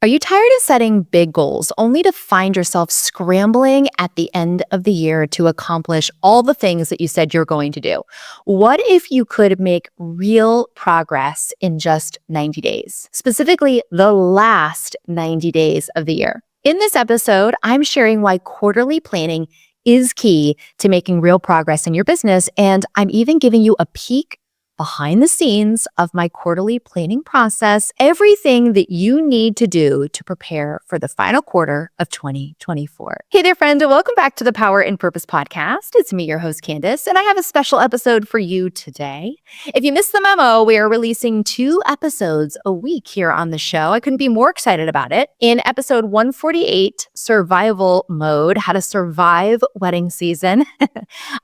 Are you tired of setting big goals only to find yourself scrambling at the end of the year to accomplish all the things that you said you're going to do? What if you could make real progress in just 90 days, specifically the last 90 days of the year? In this episode, I'm sharing why quarterly planning is key to making real progress in your business, and I'm even giving you a peek behind the scenes of my quarterly planning process, everything that you need to do to prepare for the final quarter of 2024. Hey there, friend, and welcome back to the Power and Purpose podcast. It's me, your host, Candice, and I have a special episode for you today. If you missed the memo, we are releasing 2 episodes a week here on the show. I couldn't be more excited about it. In episode 148, Survival Mode, How to Survive Wedding Season,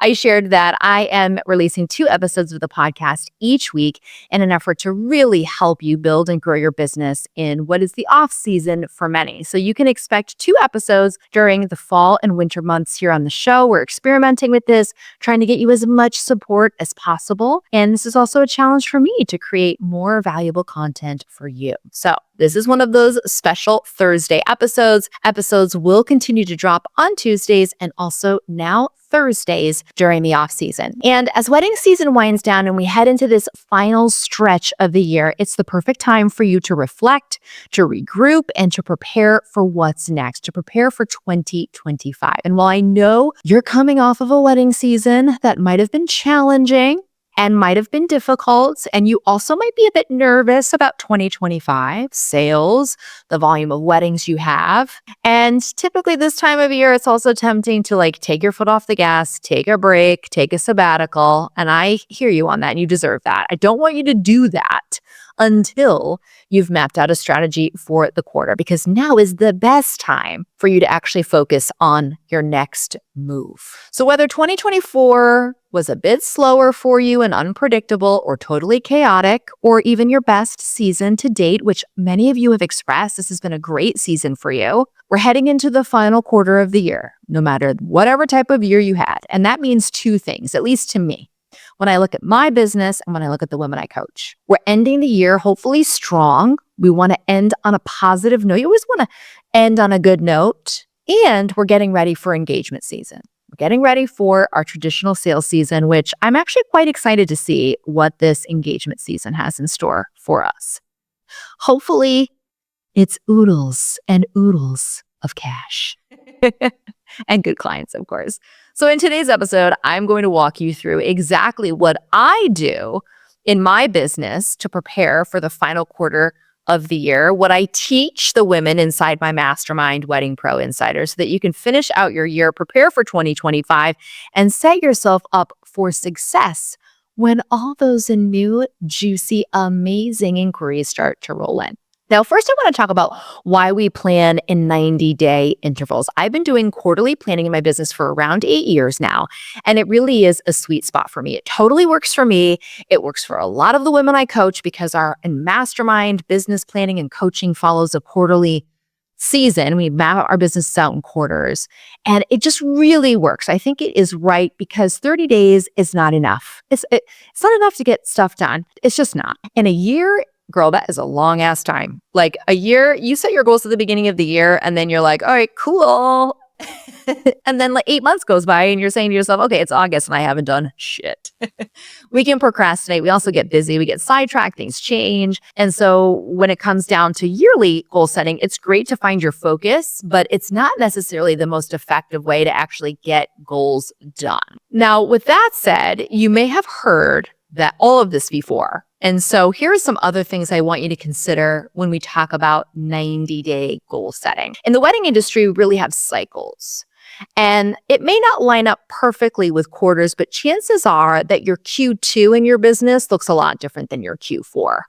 I shared that I am releasing 2 episodes of the podcast each week in an effort to really help you build and grow your business in what is the off season for many. So you can expect 2 episodes during the fall and winter months here on the show. We're experimenting with this, trying to get you as much support as possible. And this is also a challenge for me to create more valuable content for you. So this is one of those special Thursday episodes. Episodes will continue to drop on Tuesdays and also now Thursdays during the off season. And as wedding season winds down and we head into this final stretch of the year, it's the perfect time for you to reflect, to regroup, and to prepare for what's next, to prepare for 2025. And while I know you're coming off of a wedding season that might have been challenging and might have been difficult, and you also might be a bit nervous about 2025 sales, the volume of weddings you have. And typically this time of year, it's also tempting to take your foot off the gas, take a break, take a sabbatical. And I hear you on that, and you deserve that. I don't want you to do that until you've mapped out a strategy for the quarter, because now is the best time for you to actually focus on your next move. So whether 2024 was a bit slower for you and unpredictable or totally chaotic, or even your best season to date, which many of you have expressed, this has been a great season for you. We're heading into the final quarter of the year, no matter whatever type of year you had. And that means 2 things, at least to me. When I look at my business and when I look at the women I coach, we're ending the year hopefully strong. We want to end on a positive note. You always want to end on a good note. And we're getting ready for engagement season. We're getting ready for our traditional sales season, which I'm actually quite excited to see what this engagement season has in store for us. Hopefully, it's oodles and oodles of cash and good clients, of course. So in today's episode, I'm going to walk you through exactly what I do in my business to prepare for the final quarter of the year, what I teach the women inside my mastermind, Wedding Pro Insiders, so that you can finish out your year, prepare for 2025, and set yourself up for success when all those new, juicy, amazing inquiries start to roll in. Now, first, I want to talk about why we plan in 90-day intervals. I've been doing quarterly planning in my business for around 8 years now, and it really is a sweet spot for me. It totally works for me. It works for a lot of the women I coach because our mastermind business planning and coaching follows a quarterly season. We map our business out in quarters, and it just really works. I think it is right because 30 days is not enough. It's not enough to get stuff done. It's just not. In a year, girl, that is a long ass time. Like a year, you set your goals at the beginning of the year and then you're like, all right, cool. And then 8 months goes by and you're saying to yourself, okay, it's August and I haven't done shit. We can procrastinate. We also get busy. We get sidetracked. Things change. And so when it comes down to yearly goal setting, it's great to find your focus, but it's not necessarily the most effective way to actually get goals done. Now, with that said, you may have heard that all of this before. And so here are some other things I want you to consider when we talk about 90-day goal setting. In the wedding industry, we really have cycles. And it may not line up perfectly with quarters, but chances are that your Q2 in your business looks a lot different than your Q4,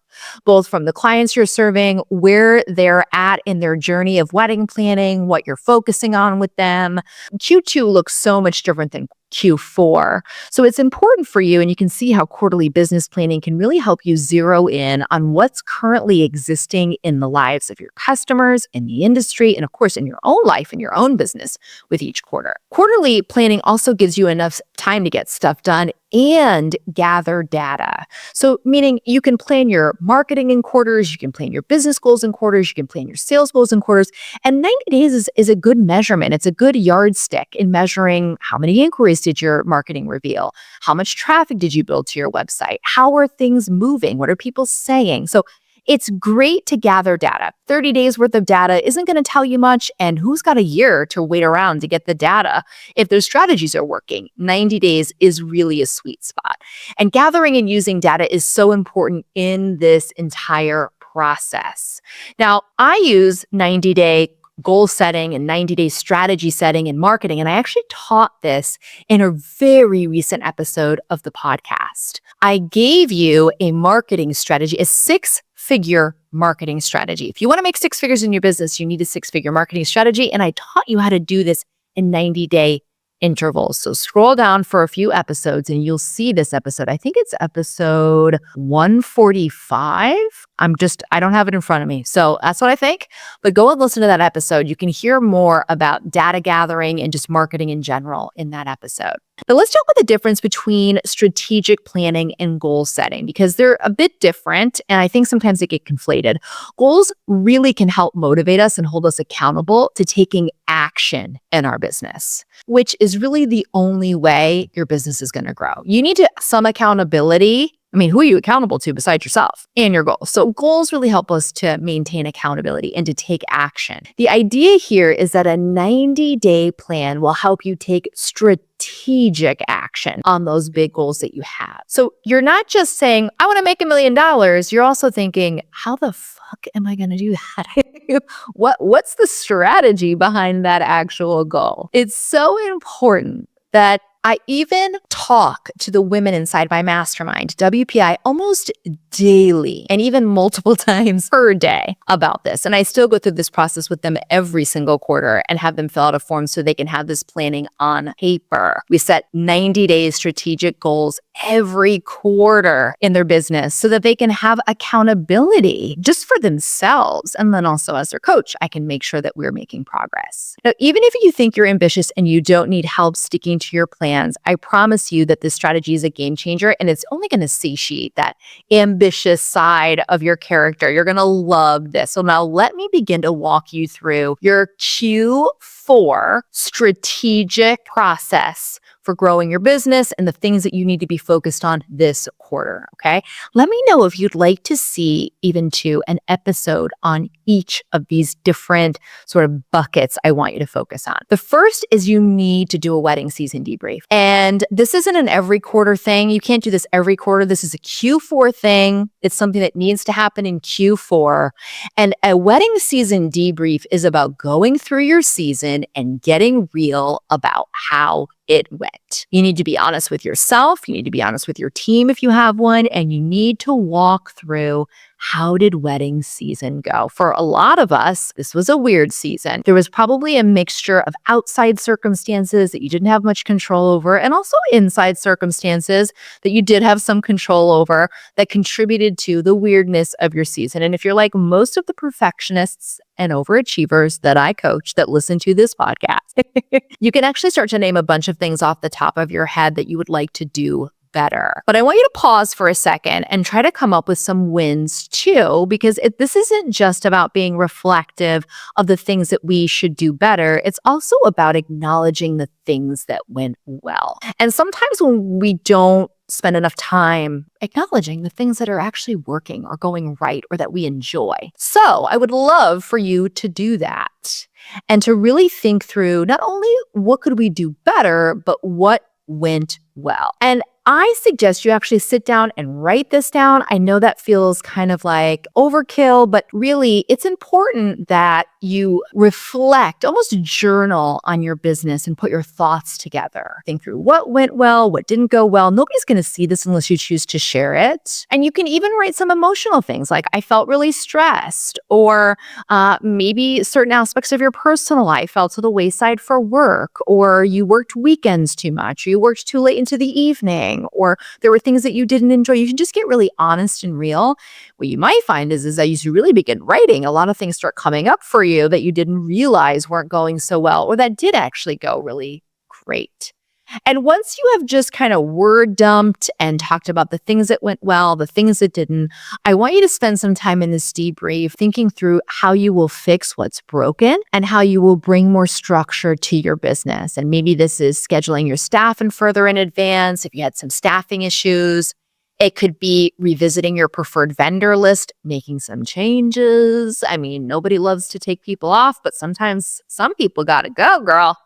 both from the clients you're serving, where they're at in their journey of wedding planning, what you're focusing on with them. Q2 looks so much different than Q4. So it's important for you, and you can see how quarterly business planning can really help you zero in on what's currently existing in the lives of your customers, in the industry, and of course in your own life and your own business with each quarter. Quarterly planning also gives you enough time to get stuff done and gather data. So meaning you can plan your marketing in quarters. You can plan your business goals in quarters. You can plan your sales goals in quarters. And 90 days is a good measurement. It's a good yardstick in measuring how many inquiries did your marketing reveal? How much traffic did you build to your website? How are things moving? What are people saying? So it's great to gather data. 30 days worth of data isn't going to tell you much. And who's got a year to wait around to get the data if those strategies are working? 90 days is really a sweet spot. And gathering and using data is so important in this entire process. Now, I use 90-day goal setting and 90-day strategy setting in marketing. And I actually taught this in a very recent episode of the podcast. I gave you a marketing strategy, a six-figure marketing strategy. If you want to make six figures in your business, you need a six-figure marketing strategy. And I taught you how to do this in 90-day intervals. So scroll down for a few episodes and you'll see this episode. I think it's episode 145. I don't have it in front of me. So that's what I think. But go and listen to that episode. You can hear more about data gathering and just marketing in general in that episode. But let's talk about the difference between strategic planning and goal setting, because they're a bit different. And I think sometimes they get conflated. Goals really can help motivate us and hold us accountable to taking action in our business, which is really the only way your business is going to grow. You need some accountability. I mean, who are you accountable to besides yourself and your goals? So goals really help us to maintain accountability and to take action. The idea here is that a 90-day plan will help you take strategic action on those big goals that you have. So you're not just saying, I want to make $1 million. You're also thinking, how the fuck am I going to do that? What's the strategy behind that actual goal? It's so important that I even talk to the women inside my mastermind, WPI, almost daily and even multiple times per day about this. And I still go through this process with them every single quarter and have them fill out a form so they can have this planning on paper. We set 90-day strategic goals every quarter in their business so that they can have accountability just for themselves. And then also as their coach, I can make sure that we're making progress. Now, even if you think you're ambitious and you don't need help sticking to your plans, I promise you that this strategy is a game changer and it's only going to satiate that ambitious side of your character. You're going to love this. So now let me begin to walk you through your Q4 strategic process for growing your business and the things that you need to be focused on this quarter, okay? Let me know if you'd like to see even an episode on each of these different sort of buckets I want you to focus on. The first is you need to do a wedding season debrief. And this isn't an every quarter thing. You can't do this every quarter. This is a Q4 thing. It's something that needs to happen in Q4. And a wedding season debrief is about going through your season and getting real about how it went. You need to be honest with yourself. You need to be honest with your team if you have one, and you need to walk through how did wedding season go? For a lot of us, this was a weird season. There was probably a mixture of outside circumstances that you didn't have much control over, and also inside circumstances that you did have some control over that contributed to the weirdness of your season. And if you're like most of the perfectionists and overachievers that I coach that listen to this podcast, you can actually start to name a bunch of things off the top of your head that you would like to do better. But I want you to pause for a second and try to come up with some wins too, because this isn't just about being reflective of the things that we should do better. It's also about acknowledging the things that went well. And sometimes when we don't spend enough time acknowledging the things that are actually working or going right or that we enjoy. So I would love for you to do that and to really think through not only what could we do better, but what went well. And I suggest you actually sit down and write this down. I know that feels kind of like overkill, but really it's important that you reflect, almost journal on your business and put your thoughts together. Think through what went well, what didn't go well. Nobody's going to see this unless you choose to share it. And you can even write some emotional things like, I felt really stressed, or maybe certain aspects of your personal life fell to the wayside for work, or you worked weekends too much, or you worked too late into the evening, or there were things that you didn't enjoy. You can just get really honest and real. What you might find is as you really begin writing, a lot of things start coming up for you that you didn't realize weren't going so well, or that did actually go really great. And once you have just kind of word dumped and talked about the things that went well, the things that didn't, I want you to spend some time in this debrief thinking through how you will fix what's broken and how you will bring more structure to your business. And maybe this is scheduling your staff further in advance. If you had some staffing issues, it could be revisiting your preferred vendor list, making some changes. I mean, nobody loves to take people off, but sometimes some people got to go, girl.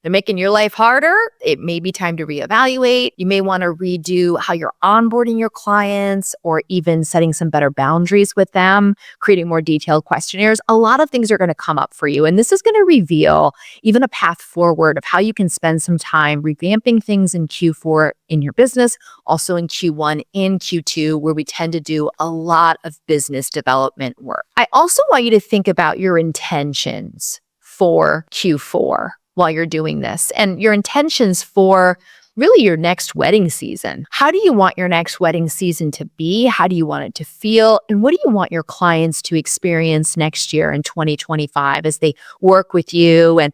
They're making your life harder. It may be time to reevaluate. You may want to redo how you're onboarding your clients or even setting some better boundaries with them, creating more detailed questionnaires. A lot of things are going to come up for you. And this is going to reveal even a path forward of how you can spend some time revamping things in Q4 in your business, also in Q1, in Q2, where we tend to do a lot of business development work. I also want you to think about your intentions for Q4 while you're doing this and your intentions for really your next wedding season. How do you want your next wedding season to be? How do you want it to feel? And what do you want your clients to experience next year in 2025 as they work with you and,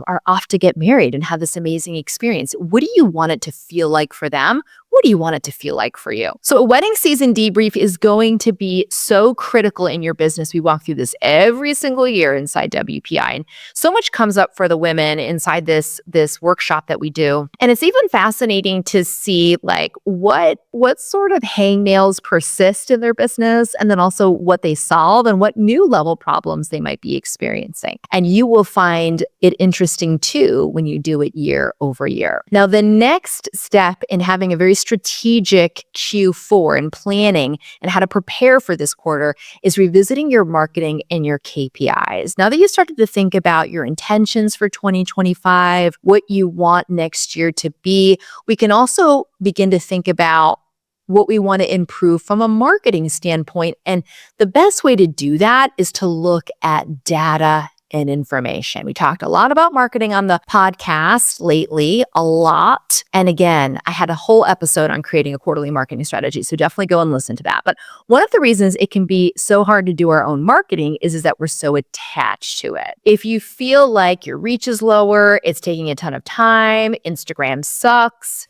are off to get married and have this amazing experience? What do you want it to feel like for them? What do you want it to feel like for you? So a wedding season debrief is going to be so critical in your business. We walk through this every single year inside WPI. And so much comes up for the women inside this workshop that we do. And it's even fascinating to see what sort of hangnails persist in their business and then also what they solve and what new level problems they might be experiencing. And you will find it interesting too when you do it year over year. Now, the next step in having a very strategic Q4 and planning and how to prepare for this quarter is revisiting your marketing and your KPIs. Now that you started to think about your intentions for 2025, what you want next year to be, we can also begin to think about what we want to improve from a marketing standpoint. And the best way to do that is to look at data and information. We talked a lot about marketing on the podcast lately, a lot. And again, I had a whole episode on creating a quarterly marketing strategy. So definitely go and listen to that. But one of the reasons it can be so hard to do our own marketing is that we're so attached to it. If you feel like your reach is lower, it's taking a ton of time, Instagram sucks.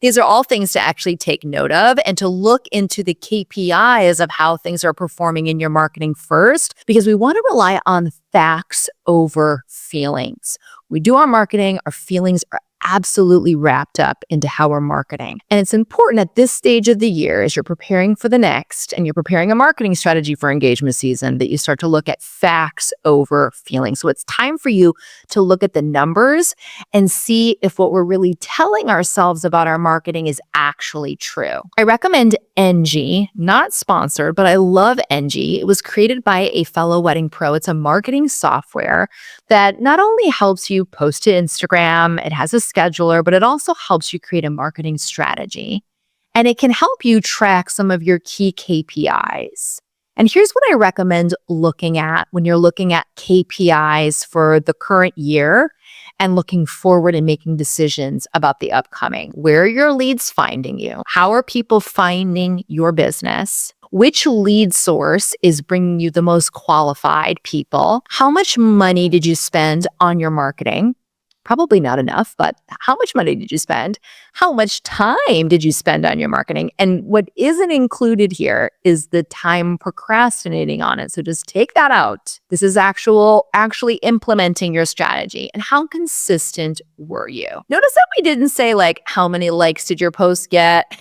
These are all things to actually take note of and to look into the KPIs of how things are performing in your marketing first, because we want to rely on facts over feelings. We do our marketing, our feelings are absolutely wrapped up into how we're marketing. And it's important at this stage of the year, as you're preparing for the next and you're preparing a marketing strategy for engagement season, that you start to look at facts over feelings. So it's time for you to look at the numbers and see if what we're really telling ourselves about our marketing is actually true. I recommend NG, not sponsored, but I love NG. It was created by a fellow wedding pro. It's a marketing software that not only helps you post to Instagram, it has a scheduler, but it also helps you create a marketing strategy. And it can help you track some of your key KPIs. And here's what I recommend looking at when you're looking at KPIs for the current year and looking forward and making decisions about the upcoming. Where are your leads finding you? How are people finding your business? Which lead source is bringing you the most qualified people? How much money did you spend on your marketing? Probably not enough, but how much money did you spend? How much time did you spend on your marketing? And what isn't included here is the time procrastinating on it. So just take that out. This is actually implementing your strategy. And how consistent were you? Notice that we didn't say how many likes did your post get?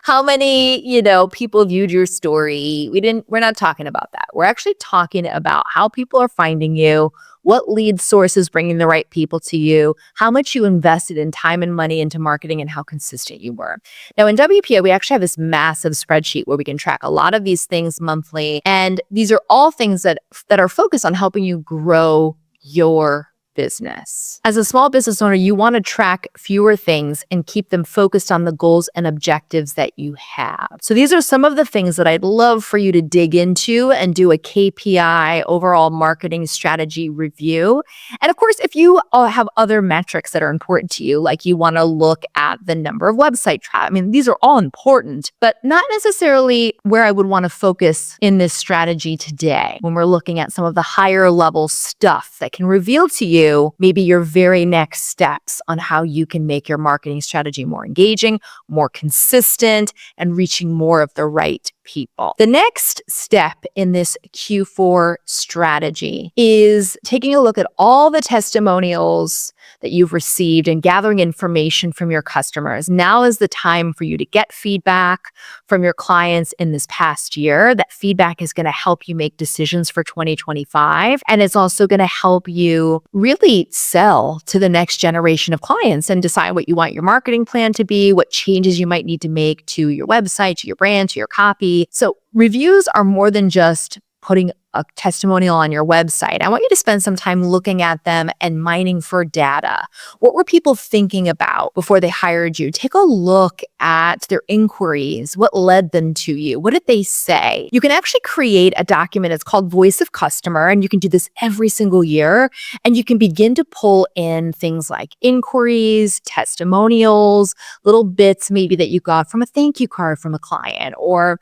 How many, people viewed your story? We're not talking about that. We're actually talking about how people are finding you, what lead source is bringing the right people to you, how much you invested in time and money into marketing, and how consistent you were. Now in WPA, we actually have this massive spreadsheet where we can track a lot of these things monthly. And these are all things that are focused on helping you grow your business. As a small business owner, you want to track fewer things and keep them focused on the goals and objectives that you have. So these are some of the things that I'd love for you to dig into and do a KPI overall marketing strategy review. And of course, if you have other metrics that are important to you, like you want to look at the number of website traffic, these are all important, but not necessarily where I would want to focus in this strategy today when we're looking at some of the higher level stuff that can reveal to you you maybe your very next steps on how you can make your marketing strategy more engaging, more consistent, and reaching more of the right people. The next step in this Q4 strategy is taking a look at all the testimonials that you've received and gathering information from your customers. Now is the time for you to get feedback from your clients in this past year. That feedback is going to help you make decisions for 2025. And it's also going to help you really sell to the next generation of clients and decide what you want your marketing plan to be, what changes you might need to make to your website, to your brand, to your copy. So reviews are more than just putting a testimonial on your website. I want you to spend some time looking at them and mining for data. What were people thinking about before they hired you? Take a look at their inquiries. What led them to you? What did they say? You can actually create a document. It's called Voice of Customer, and you can do this every single year. And you can begin to pull in things like inquiries, testimonials, little bits maybe that you got from a thank you card from a client or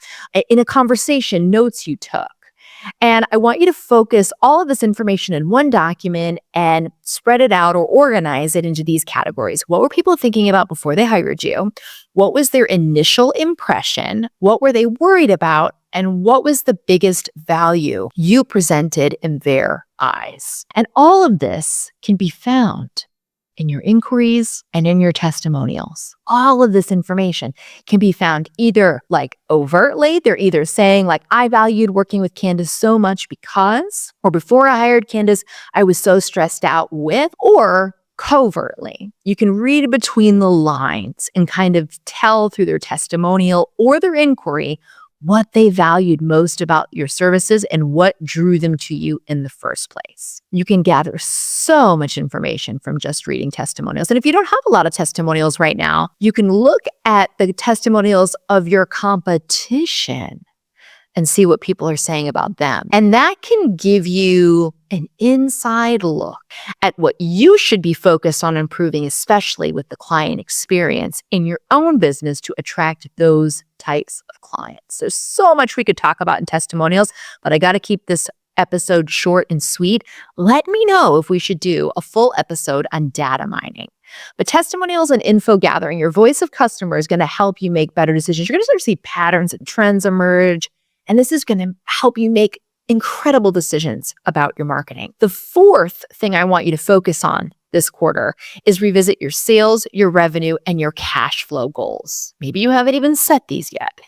in a conversation, notes you took. And I want you to focus all of this information in one document and spread it out or organize it into these categories. What were people thinking about before they hired you? What was their initial impression? What were they worried about? And what was the biggest value you presented in their eyes? And all of this can be found in your inquiries and in your testimonials. All of this information can be found either like overtly, they're either saying like, I valued working with Candice so much because, or before I hired Candice, I was so stressed out with, or covertly. You can read between the lines and kind of tell through their testimonial or their inquiry what they valued most about your services and what drew them to you in the first place. You can gather so much information from just reading testimonials. And if you don't have a lot of testimonials right now, you can look at the testimonials of your competition and see what people are saying about them. And that can give you an inside look at what you should be focused on improving, especially with the client experience in your own business to attract those types of clients. There's so much we could talk about in testimonials, but I got to keep this episode short and sweet. Let me know if we should do a full episode on data mining. But testimonials and info gathering, your voice of customer is going to help you make better decisions. You're going to start to see patterns and trends emerge. And this is going to help you make incredible decisions about your marketing. The fourth thing I want you to focus on this quarter is revisit your sales, your revenue, and your cash flow goals. Maybe you haven't even set these yet.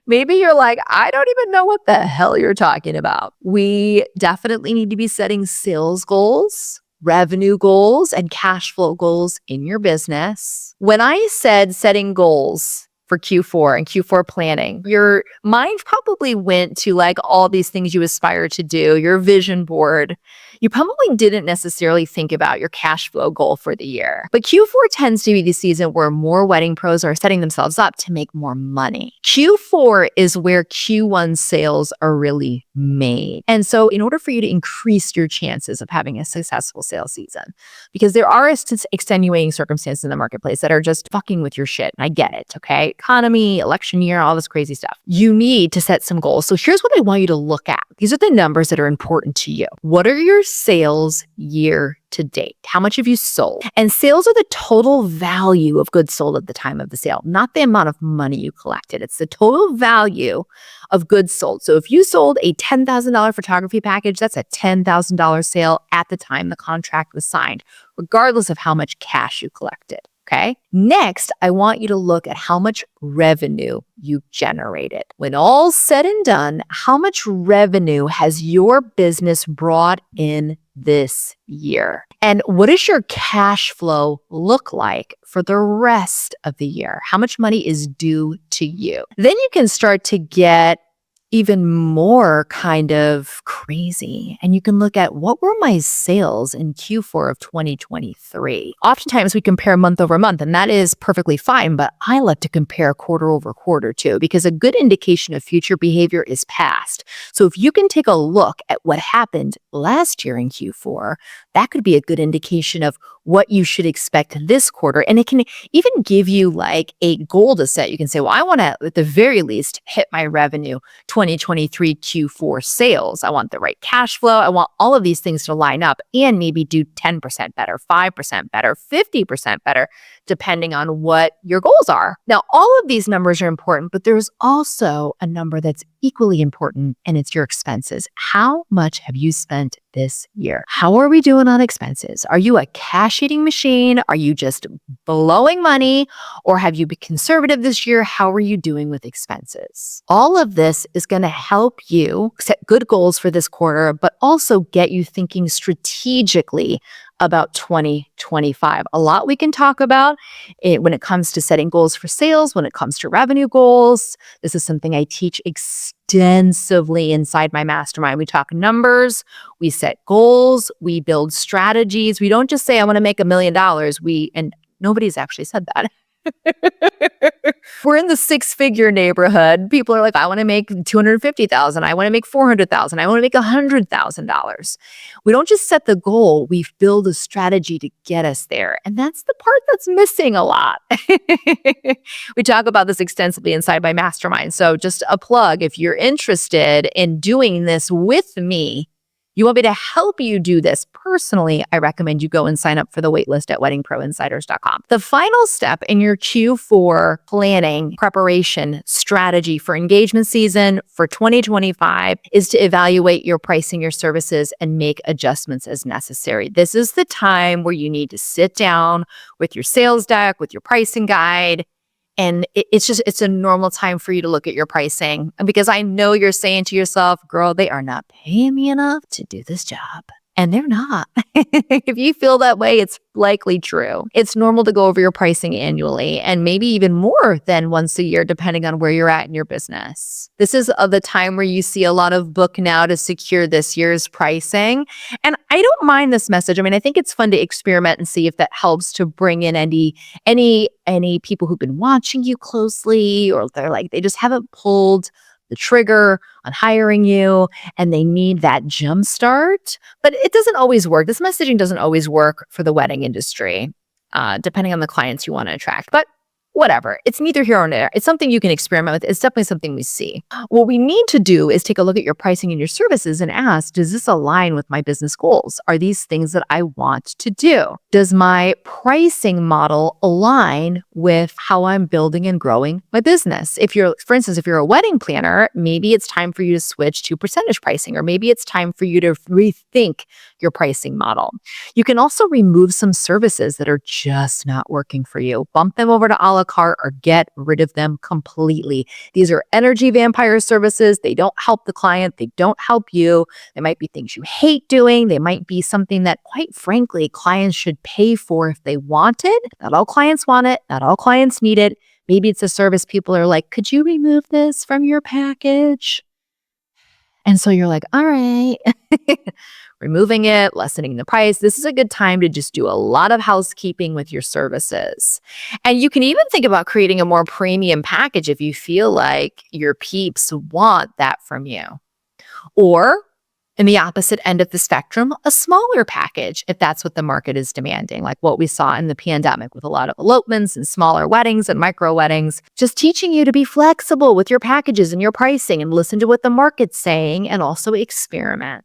Maybe you're like, I don't even know what the hell you're talking about. We definitely need to be setting sales goals, revenue goals, and cash flow goals in your business. When I said setting goals for Q4 and Q4 planning, your mind probably went to like all these things you aspire to do, your vision board. You probably didn't necessarily think about your cash flow goal for the year. But Q4 tends to be the season where more wedding pros are setting themselves up to make more money. Q4 is where Q1 sales are really made. And so in order for you to increase your chances of having a successful sales season, because there are extenuating circumstances in the marketplace that are just fucking with your shit. And I get it, okay? Economy, election year, all this crazy stuff. You need to set some goals. So here's what I want you to look at. These are the numbers that are important to you. What are your sales year to date? How much have you sold? And sales are the total value of goods sold at the time of the sale, not the amount of money you collected. It's the total value of goods sold. So if you sold a $10,000 photography package, that's a $10,000 sale at the time the contract was signed, regardless of how much cash you collected. Okay. Next, I want you to look at how much revenue you generated. When all's said and done, how much revenue has your business brought in this year? And what does your cash flow look like for the rest of the year? How much money is due to you? Then you can start to get even more kind of crazy. And you can look at what were my sales in Q4 of 2023. Oftentimes we compare month over month, and that is perfectly fine, but I like to compare quarter over quarter too, because a good indication of future behavior is past. So if you can take a look at what happened last year in Q4, that could be a good indication of what you should expect this quarter. And it can even give you like a goal to set. You can say, well, I want to, at the very least, hit my revenue 2023 Q4 sales. I want the right cash flow. I want all of these things to line up and maybe do 10% better, 5% better, 50% better, depending on what your goals are. Now, all of these numbers are important, but there's also a number that's equally important, and it's your expenses. How much have you spent this year? How are we doing on expenses? Are you a cash eating machine? Are you just blowing money? Or have you been conservative this year? How are you doing with expenses? All of this is going to help you set good goals for this quarter, but also get you thinking strategically about 2025. A lot we can talk about when it comes to setting goals for sales, when it comes to revenue goals. This is something I teach extensively inside my mastermind. We talk numbers, we set goals, we build strategies. We don't just say, I want to make $1 million. And nobody's actually said that. We're in the 6-figure neighborhood. People are like, I want to make $250,000. I want to make $400,000. I want to make $100,000. We don't just set the goal. We build a strategy to get us there. And that's the part that's missing a lot. We talk about this extensively inside my mastermind. So just a plug, if you're interested in doing this with me, you want me to help you do this personally, I recommend you go and sign up for the waitlist at weddingproinsiders.com. The final step in your Q4 planning preparation strategy for engagement season for 2025 is to evaluate your pricing, your services, and make adjustments as necessary. This is the time where you need to sit down with your sales deck, with your pricing guide. And it's a normal time for you to look at your pricing. And because I know you're saying to yourself, girl, they are not paying me enough to do this job. And they're not. If you feel that way, it's likely true. It's normal to go over your pricing annually and maybe even more than once a year, depending on where you're at in your business. This is the time where you see a lot of book now to secure this year's pricing. And I don't mind this message. I mean, I think it's fun to experiment and see if that helps to bring in any people who've been watching you closely, or they're like, they just haven't pulled the trigger on hiring you and they need that jump start. But it doesn't always work. This messaging doesn't always work for the wedding industry, depending on the clients you want to attract. But whatever. It's neither here nor there. It's something you can experiment with. It's definitely something we see. What we need to do is take a look at your pricing and your services and ask, does this align with my business goals? Are these things that I want to do? Does my pricing model align with how I'm building and growing my business? For instance, if you're a wedding planner, maybe it's time for you to switch to percentage pricing, or maybe it's time for you to rethink your pricing model. You can also remove some services that are just not working for you. Bump them over to a la carte or get rid of them completely. These are energy vampire services. They don't help the client. They don't help you. They might be things you hate doing. They might be something that, quite frankly, clients should pay for if they want it. Not all clients want it. Not all clients need it. Maybe it's a service people are like, could you remove this from your package? And so you're like, all right. Removing it, lessening the price. This is a good time to just do a lot of housekeeping with your services. And you can even think about creating a more premium package if you feel like your peeps want that from you. Or in the opposite end of the spectrum, a smaller package if that's what the market is demanding, like what we saw in the pandemic with a lot of elopements and smaller weddings and micro weddings. Just teaching you to be flexible with your packages and your pricing and listen to what the market's saying and also experiment.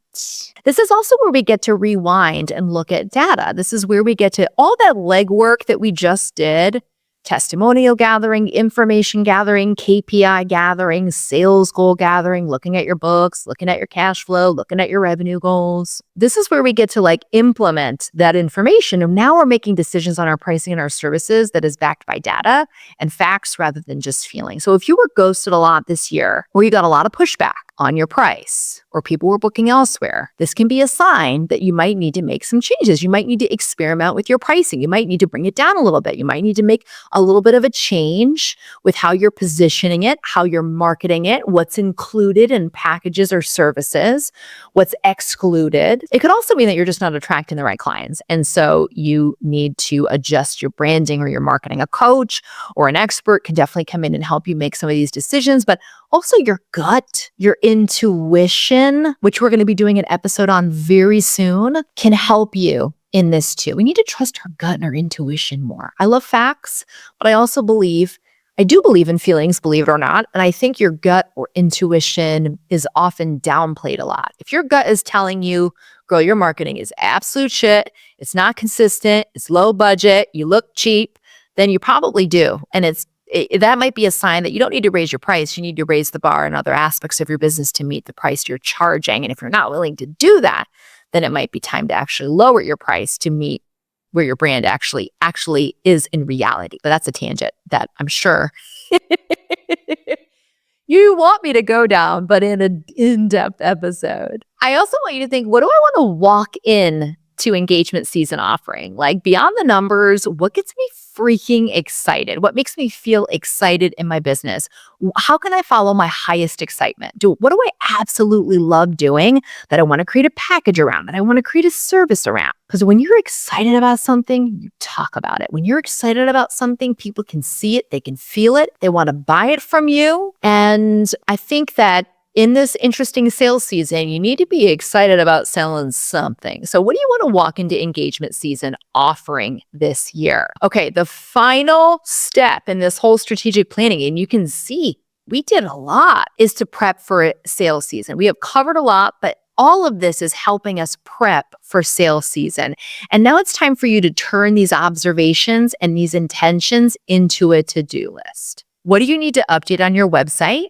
This is also where we get to rewind and look at data. This is where we get to all that legwork that we just did. Testimonial gathering, information gathering, KPI gathering, sales goal gathering, looking at your books, looking at your cash flow, looking at your revenue goals. This is where we get to implement that information. And now we're making decisions on our pricing and our services that is backed by data and facts rather than just feeling. So if you were ghosted a lot this year, or you got a lot of pushback on your price, or people were booking elsewhere, this can be a sign that you might need to make some changes. You might need to experiment with your pricing. You might need to bring it down a little bit. You might need to make a little bit of a change with how you're positioning it, how you're marketing it, what's included in packages or services, what's excluded. It could also mean that you're just not attracting the right clients. And so you need to adjust your branding or your marketing. A coach or an expert can definitely come in and help you make some of these decisions, but also your gut, your intuition, which we're going to be doing an episode on very soon, can help you in this too. We need to trust our gut and our intuition more. I love facts, but I do believe in feelings, believe it or not. And I think your gut or intuition is often downplayed a lot. If your gut is telling you, girl, your marketing is absolute shit, it's not consistent, it's low budget, you look cheap, then you probably do. And that might be a sign that you don't need to raise your price. You need to raise the bar in other aspects of your business to meet the price you're charging. And if you're not willing to do that, then it might be time to actually lower your price to meet where your brand actually is in reality. But that's a tangent that I'm sure you want me to go down, but in an in-depth episode. I also want you to think, what do I want to walk in to engagement season offering? Like beyond the numbers, what gets me freaking excited? What makes me feel excited in my business? How can I follow my highest excitement? What do I absolutely love doing that I want to create a package around, that I want to create a service around? Because when you're excited about something, you talk about it. When you're excited about something, people can see it, they can feel it, they want to buy it from you. And I think that in this interesting sales season, you need to be excited about selling something. So what do you want to walk into engagement season offering this year? Okay, the final step in this whole strategic planning, and you can see we did a lot, is to prep for sales season. We have covered a lot, but all of this is helping us prep for sales season. And now it's time for you to turn these observations and these intentions into a to-do list. What do you need to update on your website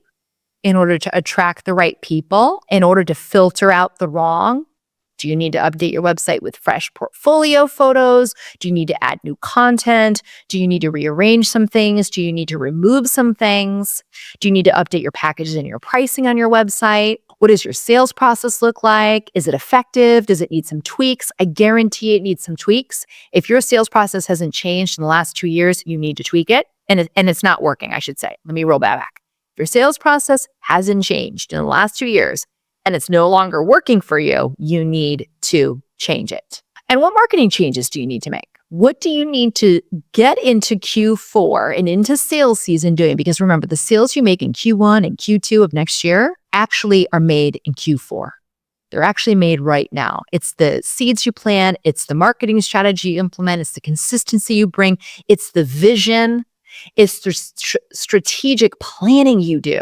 in order to attract the right people, in order to filter out the wrong? Do you need to update your website with fresh portfolio photos? Do you need to add new content? Do you need to rearrange some things? Do you need to remove some things? Do you need to update your packages and your pricing on your website? What does your sales process look like? Is it effective? Does it need some tweaks? I guarantee it needs some tweaks. If your sales process hasn't changed in the last 2 years, you need to tweak it. And it's not working, I should say. Let me roll that back. If your sales process hasn't changed in the last 2 years and it's no longer working for you, you need to change it. And what marketing changes do you need to make? What do you need to get into Q4 and into sales season doing? Because remember, the sales you make in Q1 and Q2 of next year actually are made in Q4. They're actually made right now. It's the seeds you plant. It's the marketing strategy you implement. It's the consistency you bring. It's the vision. It's the strategic planning you do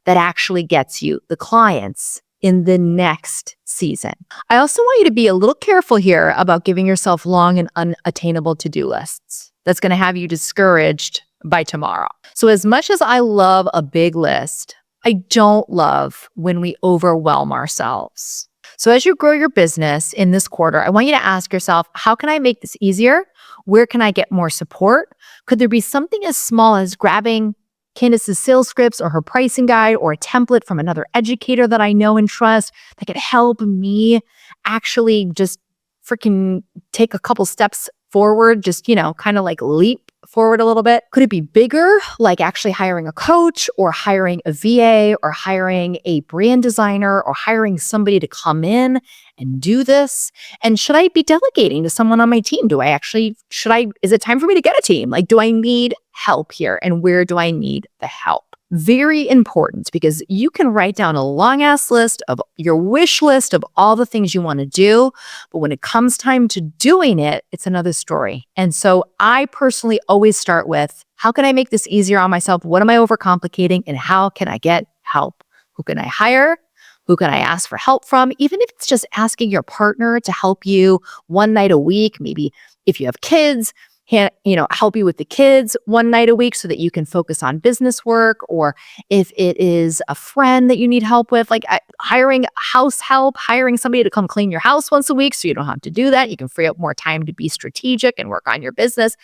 that actually gets you the clients in the next season. I also want you to be a little careful here about giving yourself long and unattainable to-do lists. That's going to have you discouraged by tomorrow. So as much as I love a big list, I don't love when we overwhelm ourselves. So as you grow your business in this quarter, I want you to ask yourself, how can I make this easier? Where can I get more support? Could there be something as small as grabbing Candice's sales scripts or her pricing guide or a template from another educator that I know and trust that could help me actually just freaking take a couple steps forward, just, kind of like leap forward a little bit? Could it be bigger, like actually hiring a coach or hiring a VA or hiring a brand designer or hiring somebody to come in and do this? And should I be delegating to someone on my team? Is it time for me to get a team? Like, do I need help here? And where do I need the help? Very important, because you can write down a long ass list of your wish list of all the things you want to do. But when it comes time to doing it, it's another story. And so I personally always start with, how can I make this easier on myself? What am I overcomplicating? And how can I get help? Who can I hire? Who can I ask for help from? Even if it's just asking your partner to help you one night a week, maybe if you have kids, help you with the kids one night a week so that you can focus on business work. Or if it is a friend that you need help with, like hiring house help, hiring somebody to come clean your house once a week so you don't have to do that. You can free up more time to be strategic and work on your business.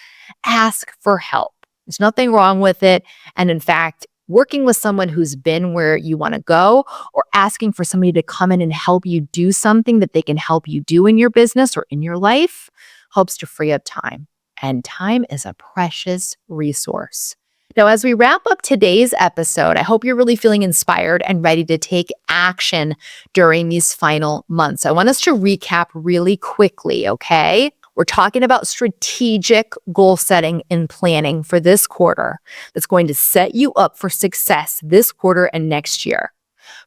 Ask for help. There's nothing wrong with it. And in fact, working with someone who's been where you want to go, or asking for somebody to come in and help you do something that they can help you do in your business or in your life, helps to free up time. And time is a precious resource. Now, as we wrap up today's episode, I hope you're really feeling inspired and ready to take action during these final months. I want us to recap really quickly, okay? We're talking about strategic goal setting and planning for this quarter that's going to set you up for success this quarter and next year.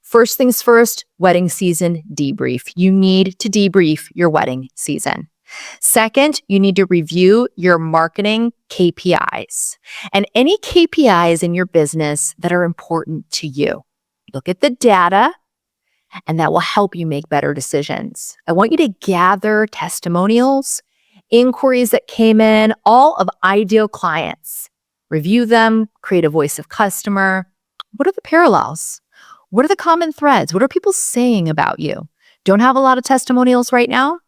First things first, wedding season debrief. You need to debrief your wedding season. Second, you need to review your marketing KPIs and any KPIs in your business that are important to you. Look at the data, and that will help you make better decisions. I want you to gather testimonials, inquiries that came in, all of ideal clients. Review them, create a voice of customer. What are the parallels? What are the common threads? What are people saying about you? Don't have a lot of testimonials right now?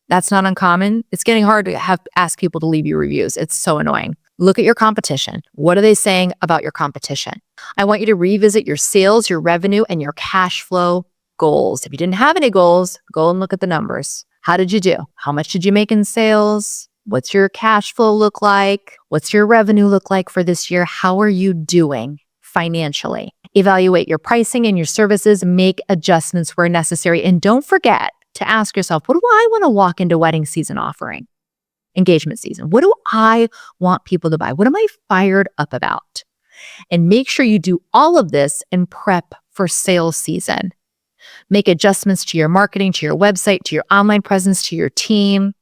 That's not uncommon. It's getting hard to ask people to leave you reviews. It's so annoying. Look at your competition. What are they saying about your competition? I want you to revisit your sales, your revenue, and your cash flow goals. If you didn't have any goals, go and look at the numbers. How did you do? How much did you make in sales? What's your cash flow look like? What's your revenue look like for this year? How are you doing financially? Evaluate your pricing and your services, make adjustments where necessary, and don't forget to ask yourself, what do I want to walk into wedding season offering? Engagement season. What do I want people to buy? What am I fired up about? And make sure you do all of this in prep for sales season. Make adjustments to your marketing, to your website, to your online presence, to your team.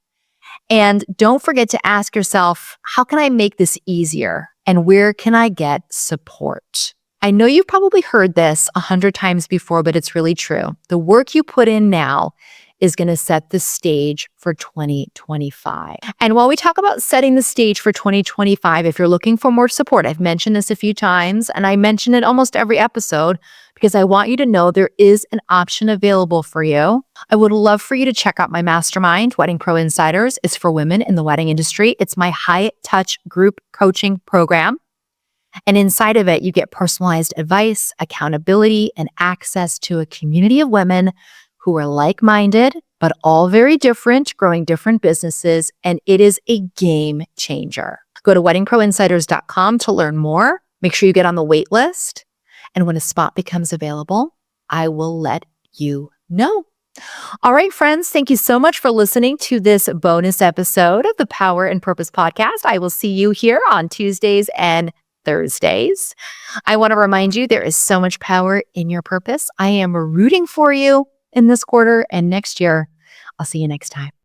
And don't forget to ask yourself, how can I make this easier? And where can I get support? I know you've probably heard this 100 times before, but it's really true. The work you put in now is going to set the stage for 2025. And while we talk about setting the stage for 2025, if you're looking for more support, I've mentioned this a few times, and I mention it almost every episode because I want you to know there is an option available for you. I would love for you to check out my mastermind, Wedding Pro Insiders. It's for women in the wedding industry. It's my high-touch group coaching program. And inside of it, you get personalized advice, accountability, and access to a community of women who are like-minded, but all very different, growing different businesses, and it is a game changer. Go to weddingproinsiders.com to learn more. Make sure you get on the wait list. And when a spot becomes available, I will let you know. All right, friends, thank you so much for listening to this bonus episode of the Power and Purpose podcast. I will see you here on Tuesdays and Thursdays. I want to remind you there is so much power in your purpose. I am rooting for you in this quarter and next year. I'll see you next time.